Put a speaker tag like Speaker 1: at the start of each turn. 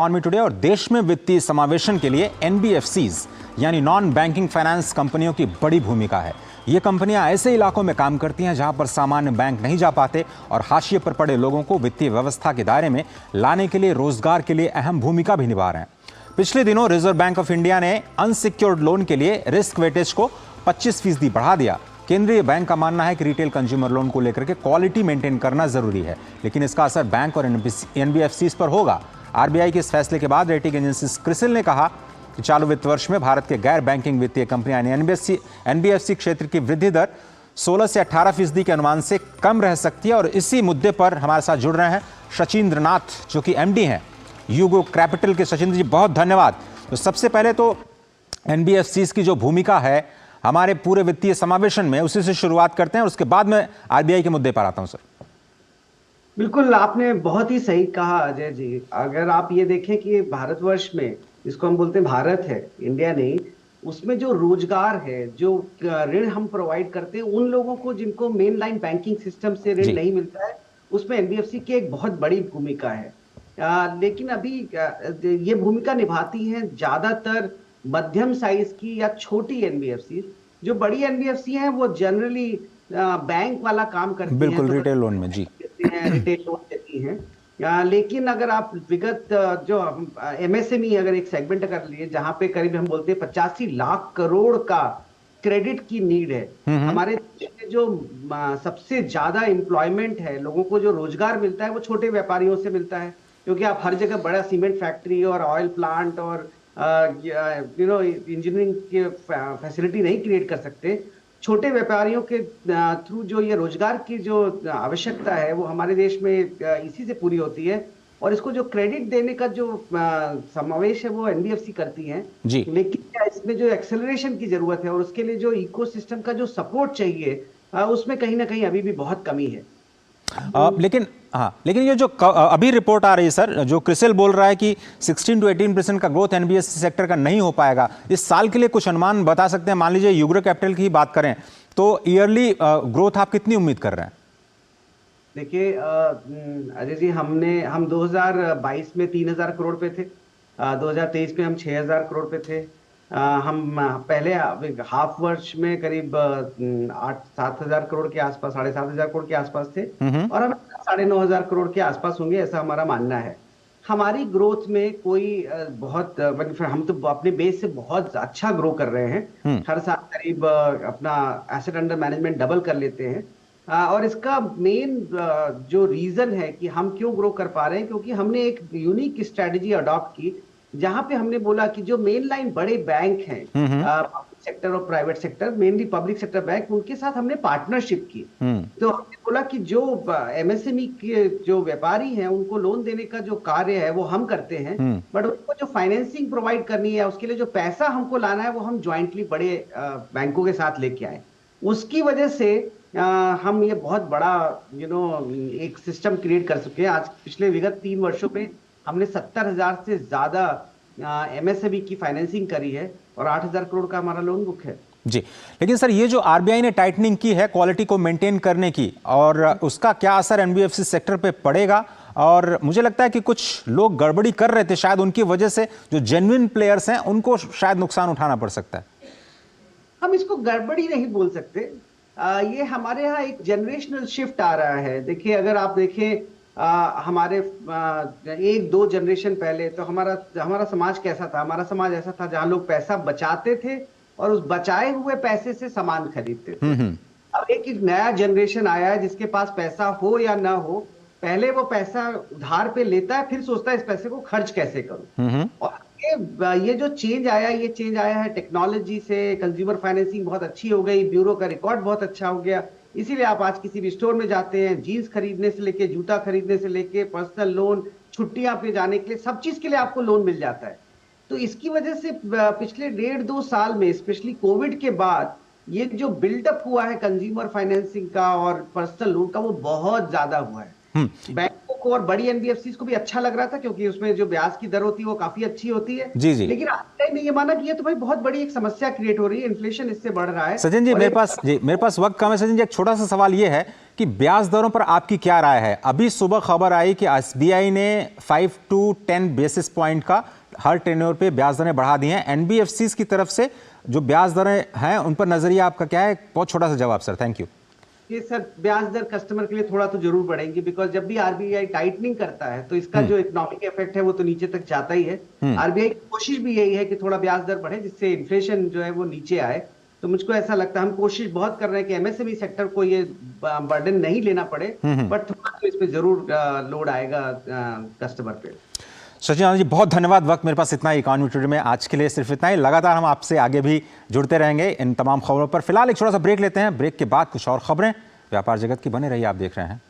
Speaker 1: On me today. और देश में वित्तीय समावेशन के लिए एनबीएफसीज यानी नॉन बैंकिंग फाइनेंस कंपनियों की बड़ी भूमिका है। ये कंपनियां ऐसे इलाकों में काम करती हैं जहां पर सामान्य बैंक नहीं जा पाते और हाशिए पर पड़े लोगों को वित्तीय व्यवस्था के दायरे में लाने के लिए रोजगार के लिए अहम भूमिका भी निभा रहे हैं। पिछले दिनों रिजर्व बैंक ऑफ इंडिया ने अनसिक्योर्ड लोन के लिए रिस्क वेटेज को 25% बढ़ा दिया। केंद्रीय बैंक का मानना है कि रिटेल कंज्यूमर लोन को लेकर के क्वालिटी मेंटेन करना जरूरी है, लेकिन इसका असर बैंक और एनबीएफसीज पर होगा। आरबीआई के इस फैसले के बाद रेटिंग एजेंसी क्रिसिल ने कहा कि चालू वित्त वर्ष में भारत के गैर बैंकिंग वित्तीय कंपनियां यानी एनबीएफसी क्षेत्र की वृद्धि दर 16 से 18% के अनुमान से कम रह सकती है। और इसी मुद्दे पर हमारे साथ जुड़ रहे हैं शचीन्द्र नाथ, जो कि एमडी हैं यूगो कैपिटल के। शचीन्द्र जी, बहुत धन्यवाद। तो सबसे पहले तो एनबीएफसीज की जो भूमिका है हमारे पूरे वित्तीय समावेशन में, उसी से शुरुआत करते हैं और उसके बाद में आरबीआई के मुद्दे पर आता हूं। सर,
Speaker 2: बिल्कुल आपने बहुत ही सही कहा अजय जी। अगर आप ये देखें कि भारतवर्ष में, जिसको हम बोलते हैं भारत है, इंडिया नहीं, उसमें जो रोजगार है, जो ऋण हम प्रोवाइड करते हैं उन लोगों को जिनको मेन लाइन बैंकिंग सिस्टम से ऋण नहीं मिलता है, उसमें एनबीएफसी की एक बहुत बड़ी भूमिका है। लेकिन अभी ये भूमिका निभाती हैं ज्यादातर मध्यम साइज की या छोटी एनबीएफसी। जो बड़ी एनबीएफसी हैं वो जनरली बैंक वाला काम करती हैं,
Speaker 1: बिल्कुल रिटेल लोन में जी
Speaker 2: रिटेल लोन देती हैं। लेकिन अगर आप विगत जो एमएसएमई अगर एक सेगमेंट कर लिए जहां पे करीब हम बोलते हैं 85 लाख करोड़ का क्रेडिट की नीड है। हमारे देश में जो सबसे ज्यादा एम्प्लॉयमेंट है, लोगों को जो रोजगार मिलता है वो छोटे व्यापारियों से मिलता है, क्योंकि आप हर जगह बड़ा सीमेंट फैक्ट्री और ऑयल प्लांट और इंजीनियरिंग की फैसिलिटी नहीं क्रिएट कर सकते। छोटे व्यापारियों के थ्रू जो ये रोजगार की जो आवश्यकता है वो हमारे देश में इसी से पूरी होती है। और इसको जो क्रेडिट देने का जो समावेश है वो एनबीएफसी करती हैं जी। लेकिन इसमें जो एक्सेलरेशन की जरूरत है और उसके लिए जो इकोसिस्टम का जो सपोर्ट चाहिए, उसमें कहीं ना कहीं अभी भी बहुत कमी है।
Speaker 1: लेकिन ये जो अभी रिपोर्ट आ रही है सर, जो क्रिसिल बोल रहा है कि 16 to 18% का ग्रोथ एनबीएफसी सेक्टर का नहीं हो पाएगा इस साल के लिए, कुछ अनुमान बता सकते हैं? मान लीजिए यूग्रो कैपिटल की ही बात करें तो ईयरली ग्रोथ आप कितनी उम्मीद कर रहे हैं?
Speaker 2: देखिए अजय जी, हम 2022 में 3000 करोड़ पे थे, 2023 में हम 6000 करोड़ पे थे। हम पहले हाफ वर्ष में करीब 8-7 करोड़ के आसपास, 7,500 करोड़ के आसपास थे और हम 9,500 करोड़ के आसपास होंगे, ऐसा हमारा मानना है। हमारी ग्रोथ में कोई बहुत हम तो अपने बेस से बहुत अच्छा ग्रो कर रहे हैं। हर साल करीब अपना एसेट अंडर मैनेजमेंट डबल कर लेते हैं। और इसका मेन जो रीजन है कि हम क्यों ग्रो कर पा रहे हैं, क्योंकि हमने एक यूनिक स्ट्रेटजी अडॉप्ट की जहां पे हमने बोला कि जो मेन लाइन बड़े बैंक हैं, पब्लिक सेक्टर और private sector, mainly public sector bank, उनके साथ हमने पार्टनरशिप की। तो हमने बोला कि जो एमएसएमई के जो व्यापारी हैं उनको लोन देने का जो कार्य है वो हम करते हैं, बट उनको जो फाइनेंसिंग प्रोवाइड करनी है, उसके लिए जो पैसा हमको लाना है वो हम ज्वाइंटली बड़े बैंकों के साथ लेके आए। उसकी वजह से हम ये बहुत बड़ा एक सिस्टम क्रिएट कर चुके हैं। आज पिछले विगत 3 वर्षों में हमने 70,000 से ज्यादा एमएसएमई की फाइनेंसिंग करी है और 8,000 करोड़ का हमारा लोन बुक है
Speaker 1: जी। लेकिन सर, ये जो आरबीआई ने टाइटनिंग की है क्वालिटी को मेंटेन करने की, और उसका क्या असर एनबीएफसी सेक्टर पे पड़ेगा? और मुझे लगता है कि कुछ लोग गड़बड़ी कर रहे थे, शायद उनकी वजह से जो जेन्युइन प्लेयर्स हैं उनको शायद नुकसान उठाना पड़ सकता है। हम
Speaker 2: इसको गड़बड़ी नहीं बोल सकते। ये हमारे यहाँ एक जनरेशनल शिफ्ट आ रहा है। देखिए, अगर आप देखें हमारे 1-2 जनरेशन पहले तो हमारा समाज कैसा था? हमारा समाज ऐसा था जहां लोग पैसा बचाते थे और उस बचाए हुए पैसे से सामान खरीदते थे। अब एक नया जनरेशन आया है जिसके पास पैसा हो या ना हो, पहले वो पैसा उधार पे लेता है, फिर सोचता है इस पैसे को खर्च कैसे करूं। और ये जो चेंज आया, ये चेंज आया है टेक्नोलॉजी से। कंज्यूमर फाइनेंसिंग बहुत अच्छी हो गई, ब्यूरो का रिकॉर्ड बहुत अच्छा हो गया, इसीलिए आप आज किसी भी स्टोर में जाते हैं, जीन्स खरीदने से लेके जूता खरीदने से लेके पर्सनल लोन, छुट्टियां पे जाने के लिए, सब चीज के लिए आपको लोन मिल जाता है। तो इसकी वजह से पिछले 1.5-2 साल में, स्पेशली कोविड के बाद, ये जो बिल्डअप हुआ है कंज्यूमर फाइनेंसिंग का और पर्सनल लोन का, वो बहुत ज्यादा हुआ है। बैंकों को और बड़ी एनबीएफसी को भी अच्छा लग रहा था, क्योंकि उसमें जो ब्याज की दर होती है वो काफी अच्छी होती है।
Speaker 1: जी जी।
Speaker 2: लेकिन आरबीआई ने ये माना कि ये तो भाई बहुत बड़ी एक समस्या क्रिएट हो रही है, इन्फ्लेशन इससे बढ़ रहा है।
Speaker 1: सचिन जी, मेरे पास वक्त कम है। सचिन जी, एक छोटा सा सवाल ये है कि ब्याज दरों पर आपकी क्या राय है? अभी सुबह खबर आई कि एसबीआई ने 5 to 10 बेसिस पॉइंट का हर टेन्योर पे ब्याज दरें बढ़ा दी हैं। एनबीएफसीज की तरफ से जो ब्याज दरें हैं उन पर नजरिया आपका क्या है? बहुत छोटा सा जवाब सर, थैंक यू।
Speaker 2: ये सर, ब्याज दर कस्टमर के लिए थोड़ा तो जरूर बढ़ेंगी, बिकॉज जब भी आरबीआई टाइटनिंग करता है तो इसका जो इकोनॉमिक इफेक्ट है वो तो नीचे तक जाता ही है। आरबीआई की कोशिश भी यही है कि थोड़ा ब्याज दर बढ़े जिससे इन्फ्लेशन जो है वो नीचे आए। तो मुझको ऐसा लगता है, हम कोशिश बहुत कर रहे हैं कि एमएसएमई सेक्टर को ये बर्डन नहीं लेना पड़े, बट थोड़ा तो इसमें जरूर लोड आएगा कस्टमर पे।
Speaker 1: सचिन आनंद जी, बहुत धन्यवाद। वक्त मेरे पास इतना ही इकोनॉमी टुडे में आज के लिए सिर्फ इतना ही। लगातार हम आपसे आगे भी जुड़ते रहेंगे इन तमाम खबरों पर। फिलहाल एक छोटा सा ब्रेक लेते हैं। ब्रेक के बाद कुछ और खबरें व्यापार जगत की बने रही, आप देख रहे हैं।